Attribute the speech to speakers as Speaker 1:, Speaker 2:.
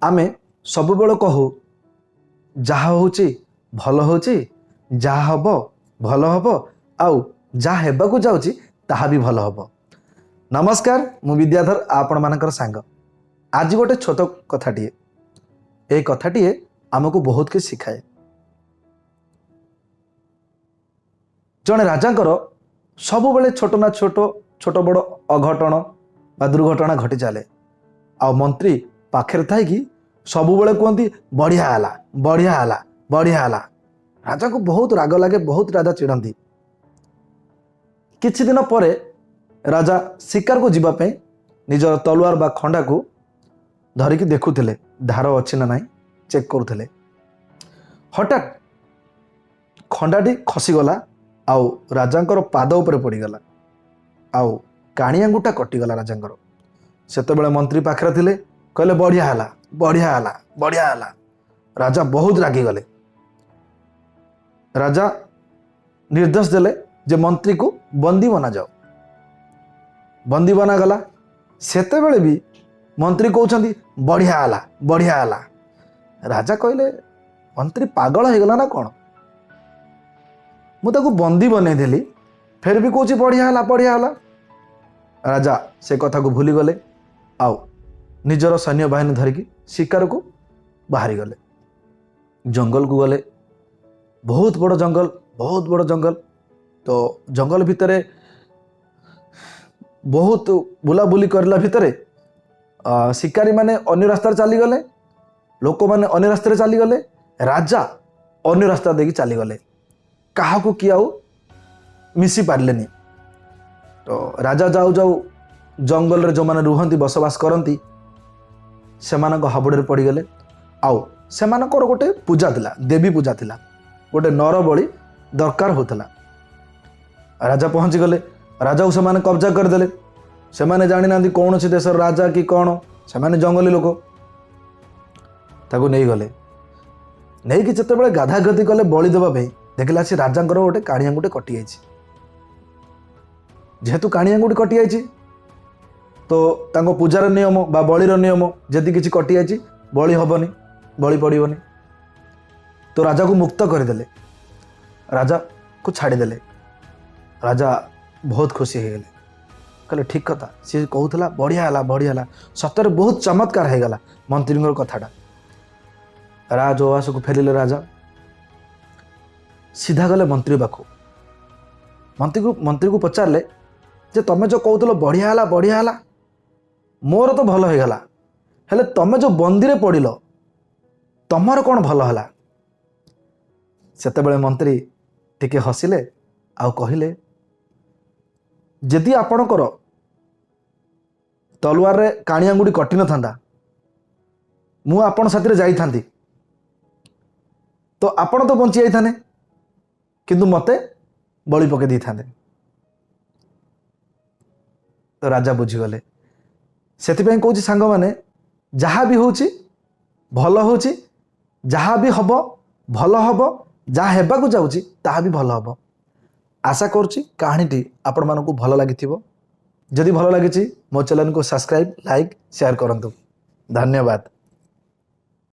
Speaker 1: आमे सबुबेले कहू जहाँ होची भल होची, जहाँ हब भल हब, आउ जहाँ हेबाकू जाउची ताहा भी भल हब। नमस्कार, मु विद्याधर आपण मानकर सांग। आज गोटे छोट कथाटीए, ए कथाटीए आमको बहुत किछ शिखाए। जड़े राजांकर सबुबेले छोट ना छोट छोट बड़ अघटन बा दुर्घटना घटी चले। आ मंत्री पाखे थी सबुबले कहती बढ़िया है बढ़िया है बढ़िया है। राजा को बहुत राग लगे, बहुत राजा चिड़ती। किछि दिन पर राजा शिकार को जीवाई निजर तलवार बा खंडा को धरिकी देखुले धार अच्छी ना ना चेक करुले। हठात खंडाटी खसीगला आउ राजांकर पाद उपर पड़गला, आउ काणी आंगुठा कटिगला राजांकर। सेतेबेले मंत्री पाखरे थिले, कहले बढ़िया है बढ़िया है बढ़िया है। राजा बहुत रागिगले। राजा निर्देश देले जे मंत्री को बंदी बना जाओ। बंदी बना गला। सेतेबेले भी मंत्री कहउछंती बढ़िया है बढ़िया है। राजा कहले मंत्री पागल हो गला ना कौन, मुझे बंदी बनई देली फिर भी कहूँ बढ़िया है बढ़िया है। राजा से कथा को भूली गले, आउ निजर सैन्य बाहिनी धरिकी शिकार को बाहरी गले। जंगल को गले, बहुत बड़ जंगल, बहुत बड़ जंगल। तो जंगल भितरे बहुत बुलाबुली करला भितरे शिकारी माने अन्य रास्ता चली गले, लोक माने अन्य रास्ता चली गले, राजा अन्य रास्ता देखी चली गले। कहा को किए आउ मिसी पार्लेनी। तो राजा जाऊ जाऊ जंगल रे जो माने रुहंती बसवास करती से हाबुड़े पड़गले। आउ से गोटे पूजा थिला, देवी पूजा थिला, गोटे नर बलि दरकार होता। राजा पहुँची गले। राजा को से कब्जा करदे। से जानी ना कौन सी देशर राजा कि कौन, से जंगली लोक ताको नहीं गले। नहीं कि जिते गाधागाधि कले बलि देवाई देखला से राजांकर गोटे काणी आंगुठी कटि जाइछि। जेहेतु काणी आंगुठी कटि जाइछि तो तांको पूजार नियम बा बलिर नियम जदि किछि कटि जाइछि बलि हबनी, बलि पड़िबनी। तो राजा को मुक्त करदेले, राजा को छाड़ीदेले। राजा बहुत खुशी हो गले, कहले ठीक कथा सी कहूला बढ़िया है बढ़िया है। सतरे बहुत चमत्कार हो गला मंत्री कथाटा। राजवास को फेरिले। राजा सीधा गले मंत्री पाखु। मंत्री को पचारे जे तमें जो कहूल बढ़िया है बढ़िया है, मोर तो भल हो गला, हेले तमें जो बंदी रे पड़िल तमर कौन भल है। सेतेबेले मंत्री टिके हसिले आउ कहिले जदि आपणकर तलवार रे काणी आंगुठी कटि न थांदा मु आपण साथी रे जाई थांती तो आपण तो बंची जाई थाने, किंतु मते बलि पके दी थांदे। तो राजा बुझीगले। सेथिपई कहूँ सांग माने जहाँ भी होची भल होची, जहाँ भी हब भल हब, जहाँ हेबाकू जाउची ताहा भी भल हब। आशा करुच्ची कहानीटी आपण मानकू भल लागिथिबो। जदि भल लागिछि मो चैनल को सब्सक्राइब, लाइक, शेयर करंतु। धन्यवाद।